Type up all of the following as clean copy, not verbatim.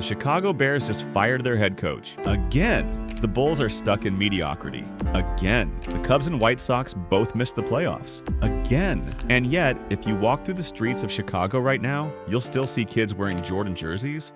Chicago Bears just fired their head coach. Again, the Bulls are stuck in mediocrity. Again, the Cubs and White Sox both missed the playoffs. Again. And yet, if you walk through the streets of Chicago right now, you'll still see kids wearing Jordan jerseys,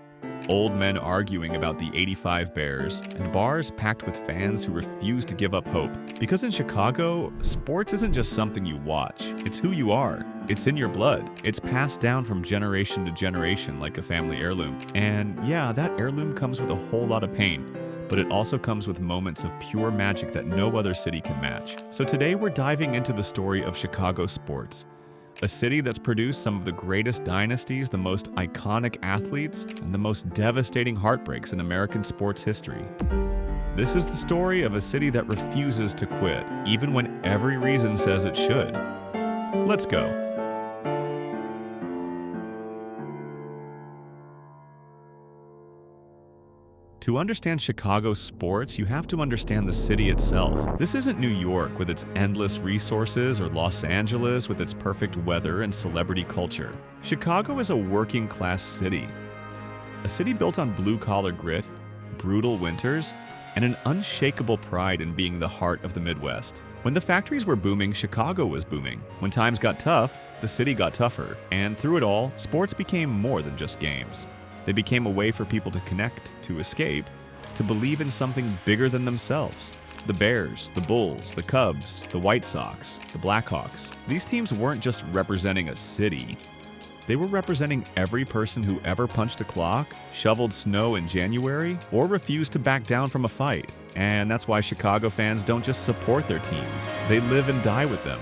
old men arguing about the '85 Bears, and bars packed with fans who refuse to give up hope. Because in Chicago, sports isn't just something you watch, it's who you are. It's in your blood. It's passed down from generation to generation like a family heirloom. And yeah, that heirloom comes with a whole lot of pain, but it also comes with moments of pure magic that no other city can match. So today we're diving into the story of Chicago sports. A city that's produced some of the greatest dynasties, the most iconic athletes, and the most devastating heartbreaks in American sports history. This is the story of a city that refuses to quit, even when every reason says it should. Let's go. To understand Chicago sports, you have to understand the city itself. This isn't New York with its endless resources or Los Angeles with its perfect weather and celebrity culture. Chicago is a working-class city. A city built on blue-collar grit, brutal winters, and an unshakable pride in being the heart of the Midwest. When the factories were booming, Chicago was booming. When times got tough, the city got tougher. And through it all, sports became more than just games. They became a way for people to connect, to escape, to believe in something bigger than themselves. The Bears, the Bulls, the Cubs, the White Sox, the Blackhawks. These teams weren't just representing a city. They were representing every person who ever punched a clock, shoveled snow in January, or refused to back down from a fight. And that's why Chicago fans don't just support their teams, they live and die with them.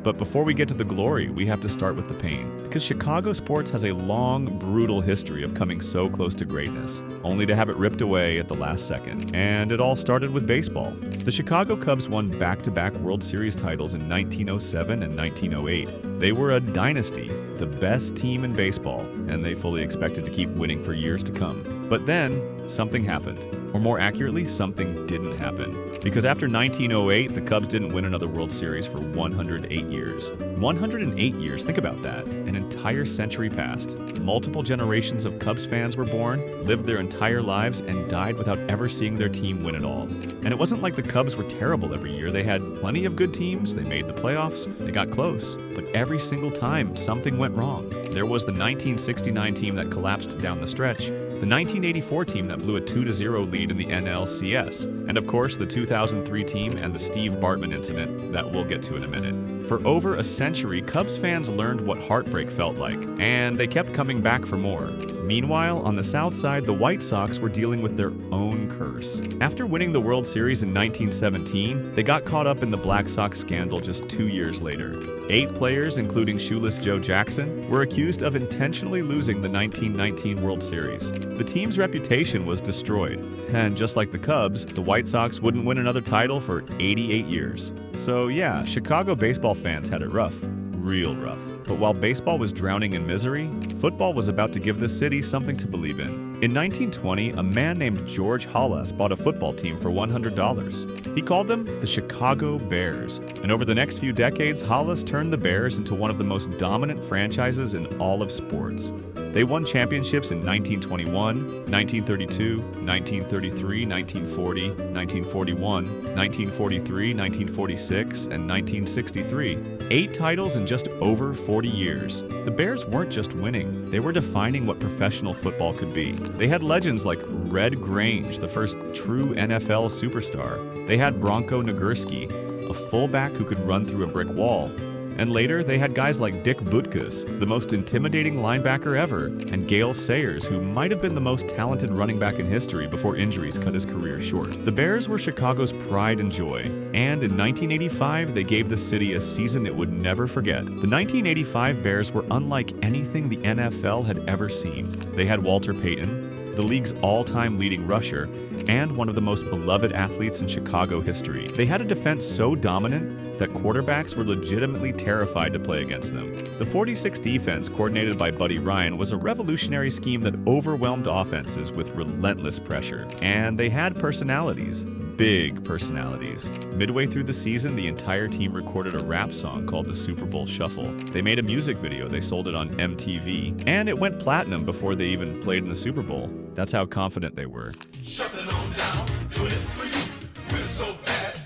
But before we get to the glory, we have to start with the pain. Because Chicago sports has a long, brutal history of coming so close to greatness, only to have it ripped away at the last second. And it all started with baseball. The Chicago Cubs won back-to-back World Series titles in 1907 and 1908. They were a dynasty, the best team in baseball, and they fully expected to keep winning for years to come. But then, something happened. Or more accurately, something didn't happen. Because after 1908, the Cubs didn't win another World Series for 108 years. 108 years, think about that. An entire century passed. Multiple generations of Cubs fans were born, lived their entire lives, and died without ever seeing their team win at all. And it wasn't like the Cubs were terrible every year. They had plenty of good teams, they made the playoffs, they got close. But every single time, something went wrong. There was the 1969 team that collapsed down the stretch, the 1984 team that blew a 2-0 lead in the NLCS, and of course the 2003 team and the Steve Bartman incident that we'll get to in a minute. For over a century, Cubs fans learned what heartbreak felt like, and they kept coming back for more. Meanwhile, on the South Side, the White Sox were dealing with their own curse. After winning the World Series in 1917, they got caught up in the Black Sox scandal just 2 years later. 8 players, including shoeless Joe Jackson, were accused of intentionally losing the 1919 World Series. The team's reputation was destroyed, and just like the Cubs, the White Sox wouldn't win another title for 88 years. So yeah, Chicago baseball fans had it rough. Real rough. But while baseball was drowning in misery, football was about to give the city something to believe in. In 1920, a man named George Halas bought a football team for $100. He called them the Chicago Bears. And over the next few decades, Halas turned the Bears into one of the most dominant franchises in all of sports. They won championships in 1921, 1932, 1933, 1940, 1941, 1943, 1946, and 1963. 8 titles in just over 40 years. The Bears weren't just winning, they were defining what professional football could be. They had legends like Red Grange, the first true NFL superstar. They had Bronco Nagurski, a fullback who could run through a brick wall. And later, they had guys like Dick Butkus, the most intimidating linebacker ever, and Gale Sayers, who might have been the most talented running back in history before injuries cut his career short. The Bears were Chicago's pride and joy, and in 1985, they gave the city a season it would never forget. The 1985 Bears were unlike anything the NFL had ever seen. They had Walter Payton, the league's all-time leading rusher, and one of the most beloved athletes in Chicago history. They had a defense so dominant that quarterbacks were legitimately terrified to play against them. The 46 defense, coordinated by Buddy Ryan, was a revolutionary scheme that overwhelmed offenses with relentless pressure. And they had personalities. big personalities. Midway through the season, the entire team recorded a rap song called the Super Bowl Shuffle. They made a music video, they sold it on MTV, and it went platinum before they even played in the Super Bowl. That's how confident they were.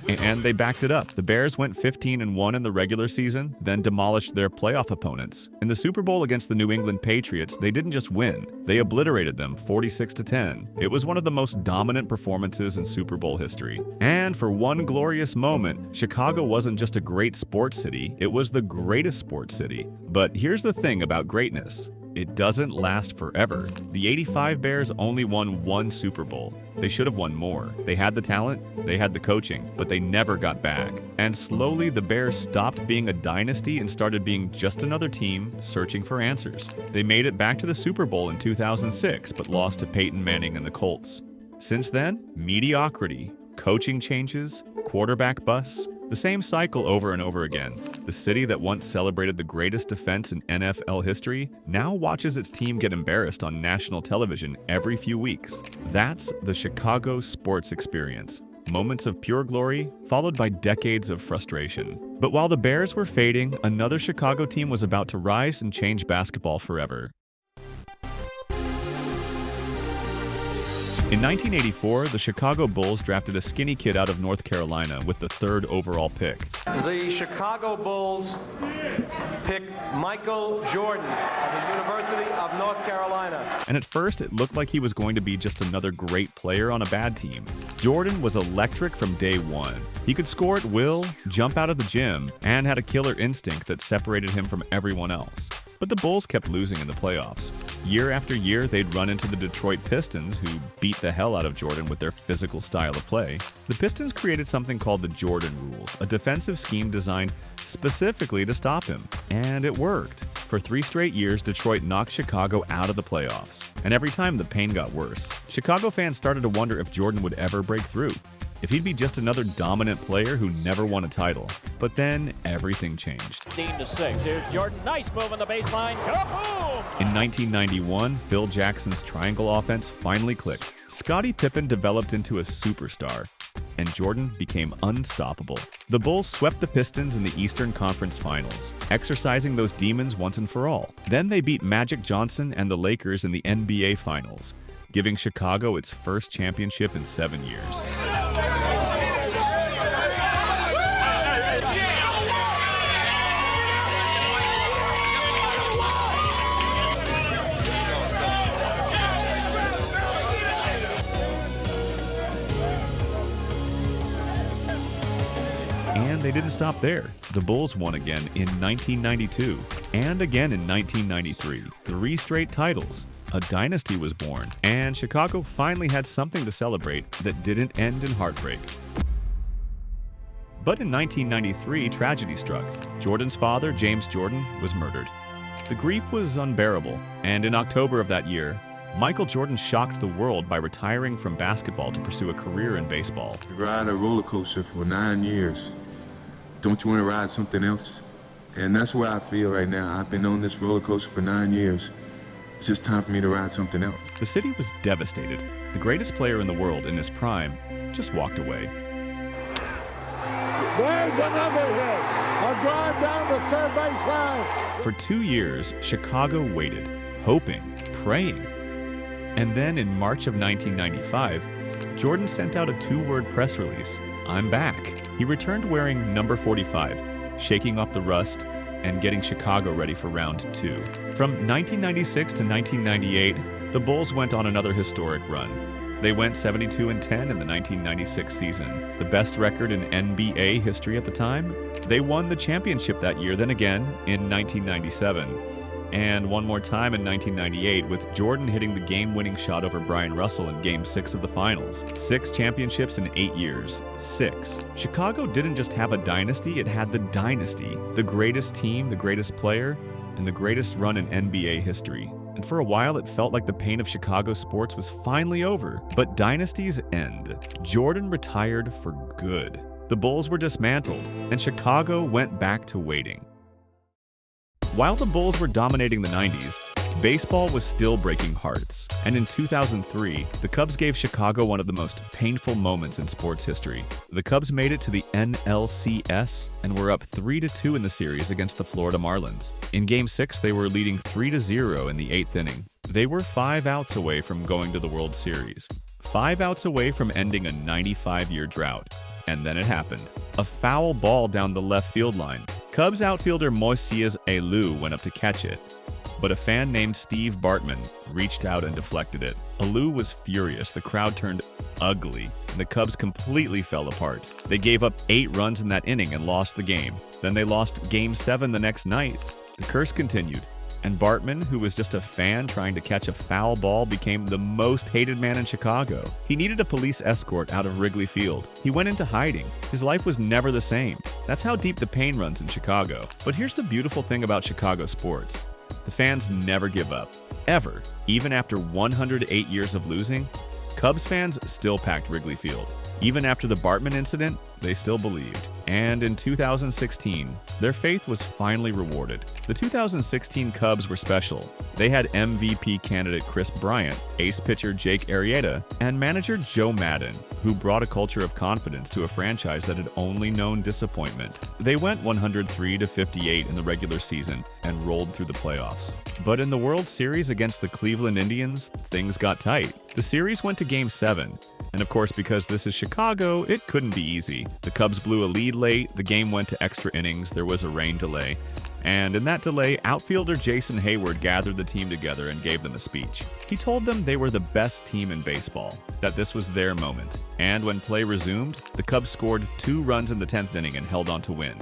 And they backed it up. The Bears went 15-1 in the regular season, then demolished their playoff opponents. In the Super Bowl against the New England Patriots, they didn't just win, they obliterated them 46-10. It was one of the most dominant performances in Super Bowl history. And for one glorious moment, Chicago wasn't just a great sports city, it was the greatest sports city. But here's the thing about greatness. It doesn't last forever. The '85 Bears only won one Super Bowl. They should have won more. They had the talent, they had the coaching, but they never got back. And slowly, the Bears stopped being a dynasty and started being just another team searching for answers. They made it back to the Super Bowl in 2006, but lost to Peyton Manning and the Colts. Since then, mediocrity, coaching changes, quarterback busts, the same cycle over and over again. The city that once celebrated the greatest defense in NFL history now watches its team get embarrassed on national television every few weeks. That's the Chicago sports experience. Moments of pure glory, followed by decades of frustration. But while the Bears were fading, another Chicago team was about to rise and change basketball forever. In 1984, the Chicago Bulls drafted a skinny kid out of North Carolina with the 3rd overall pick. The Chicago Bulls pick Michael Jordan of the University of North Carolina. And at first, it looked like he was going to be just another great player on a bad team. Jordan was electric from day one. He could score at will, jump out of the gym, and had a killer instinct that separated him from everyone else. But the Bulls kept losing in the playoffs. Year after year, they'd run into the Detroit Pistons, who beat the hell out of Jordan with their physical style of play. The Pistons created something called the Jordan Rules, a defensive scheme designed specifically to stop him. And it worked. For 3 straight years, Detroit knocked Chicago out of the playoffs. And every time, the pain got worse. Chicago fans started to wonder if Jordan would ever break through, if he'd be just another dominant player who never won a title. But then everything changed. 15-6. Here's Jordan. Nice move on the baseline. Kaboom! In 1991, Phil Jackson's triangle offense finally clicked. Scottie Pippen developed into a superstar, and Jordan became unstoppable. The Bulls swept the Pistons in the Eastern Conference Finals, exercising those demons once and for all. Then they beat Magic Johnson and the Lakers in the NBA Finals, giving Chicago its first championship in 7 years. And they didn't stop there. The Bulls won again in 1992 and again in 1993. 3 straight titles. A dynasty was born, and Chicago finally had something to celebrate that didn't end in heartbreak. But in 1993, tragedy struck. Jordan's father, James Jordan, was murdered. The grief was unbearable, and in October of that year, Michael Jordan shocked the world by retiring from basketball to pursue a career in baseball. You ride a roller coaster for 9 years. Don't you want to ride something else? And that's where I feel right now. I've been on this roller coaster for 9 years. It's just time for me to ride something else. The city was devastated. The greatest player in the world in his prime just walked away. There's another hit. A drive down the third base line. For 2 years, Chicago waited, hoping, praying. And then in March of 1995, Jordan sent out a 2-word press release. I'm back. He returned wearing number 45, shaking off the rust and getting Chicago ready for round 2. From 1996 to 1998, the Bulls went on another historic run. They went 72-10 in the 1996 season, the best record in NBA history at the time. They won the championship that year, then again in 1997, and one more time in 1998 with Jordan hitting the game-winning shot over Brian Russell in Game 6 of the Finals. 6 championships in 8 years. 6. Chicago didn't just have a dynasty, it had the dynasty. The greatest team, the greatest player, and the greatest run in NBA history. And for a while, it felt like the pain of Chicago sports was finally over. But dynasties end. Jordan retired for good. The Bulls were dismantled, and Chicago went back to waiting. While the Bulls were dominating the 90s, Baseball was still breaking hearts, and in 2003, the Cubs gave Chicago one of the most painful moments in sports history. The Cubs made it to the NLCS and were up 3-2 in the series against the Florida Marlins. In Game 6, they were leading 3-0 in the 8th inning. They were 5 outs away from going to the World Series, 5 outs away from ending a 95-year drought. And then it happened. A foul ball down the left field line. Cubs outfielder Moises Alou went up to catch it, but a fan named Steve Bartman reached out and deflected it. Alou was furious, the crowd turned ugly, and the Cubs completely fell apart. They gave up 8 runs in that inning and lost the game. Then they lost Game 7 the next night. The curse continued, and Bartman, who was just a fan trying to catch a foul ball, became the most hated man in Chicago. He needed a police escort out of Wrigley Field. He went into hiding. His life was never the same. That's how deep the pain runs in Chicago. But here's the beautiful thing about Chicago sports. The fans never give up, ever. Even after 108 years of losing, Cubs fans still packed Wrigley Field. Even after the Bartman incident, they still believed. And in 2016, their faith was finally rewarded. The 2016 Cubs were special. They had MVP candidate Chris Bryant, ace pitcher Jake Arrieta, and manager Joe Maddon, who brought a culture of confidence to a franchise that had only known disappointment. They went 103-58 in the regular season and rolled through the playoffs. But in the World Series against the Cleveland Indians, things got tight. The series went to Game 7, and of course, because this is Chicago, it couldn't be easy. The Cubs blew a lead late, the game went to extra innings, there was a rain delay. And in that delay, outfielder Jason Hayward gathered the team together and gave them a speech. He told them they were the best team in baseball, that this was their moment. And when play resumed, the Cubs scored 2 runs in the 10th inning and held on to win.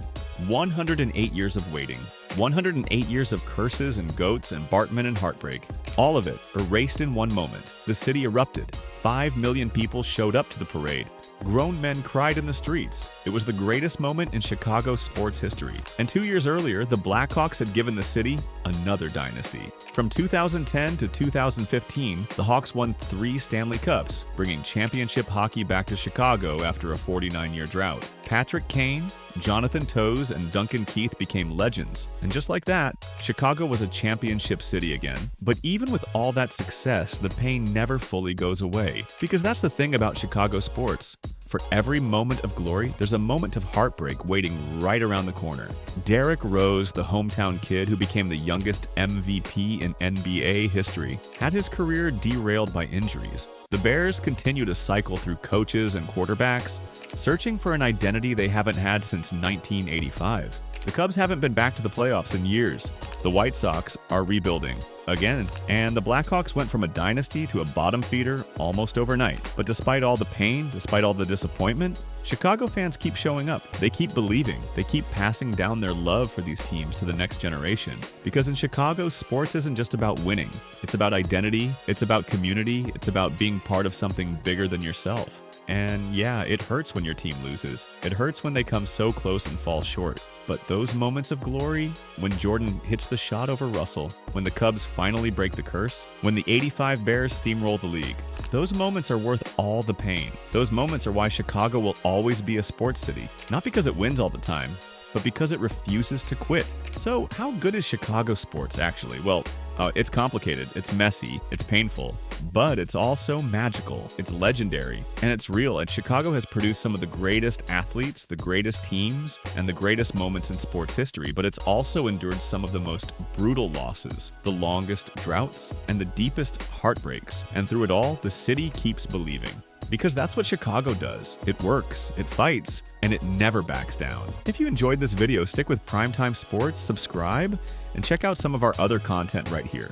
108 years of waiting, 108 years of curses and goats and Bartman and heartbreak. All of it erased in one moment. The city erupted. 5 million people showed up to the parade. Grown men cried in the streets. It was the greatest moment in Chicago sports history. And 2 years earlier, the Blackhawks had given the city another dynasty. From 2010 to 2015, the Hawks won 3 Stanley Cups, bringing championship hockey back to Chicago after a 49-year drought. Patrick Kane, Jonathan Toews, and Duncan Keith became legends. And just like that, Chicago was a championship city again. But even with all that success, the pain never fully goes away. Because that's the thing about Chicago sports. For every moment of glory, there's a moment of heartbreak waiting right around the corner. Derrick Rose, the hometown kid who became the youngest MVP in NBA history, had his career derailed by injuries. The Bears continue to cycle through coaches and quarterbacks, searching for an identity they haven't had since 1985. The Cubs haven't been back to the playoffs in years. The White Sox are rebuilding again, and the Blackhawks went from a dynasty to a bottom feeder almost overnight. But despite all the pain, despite all the disappointment, Chicago fans keep showing up. They keep believing. They keep passing down their love for these teams to the next generation. Because in Chicago, sports isn't just about winning. It's about identity, it's about community, it's about being part of something bigger than yourself. And yeah, it hurts when your team loses. It hurts when they come so close and fall short. But those moments of glory, when Jordan hits the shot over Russell, when the Cubs finally break the curse, when the '85 Bears steamroll the league, those moments are worth all the pain. Those moments are why Chicago will always be a sports city. Not because it wins all the time, but because it refuses to quit. So how good is Chicago sports actually? Well, it's complicated, it's messy, it's painful, but it's also magical, it's legendary, and it's real. And Chicago has produced some of the greatest athletes, the greatest teams, and the greatest moments in sports history, but it's also endured some of the most brutal losses, the longest droughts, and the deepest heartbreaks. And through it all, the city keeps believing. Because that's what Chicago does. It works, it fights, and it never backs down. If you enjoyed this video, stick with Primetime Sports, subscribe, and check out some of our other content right here.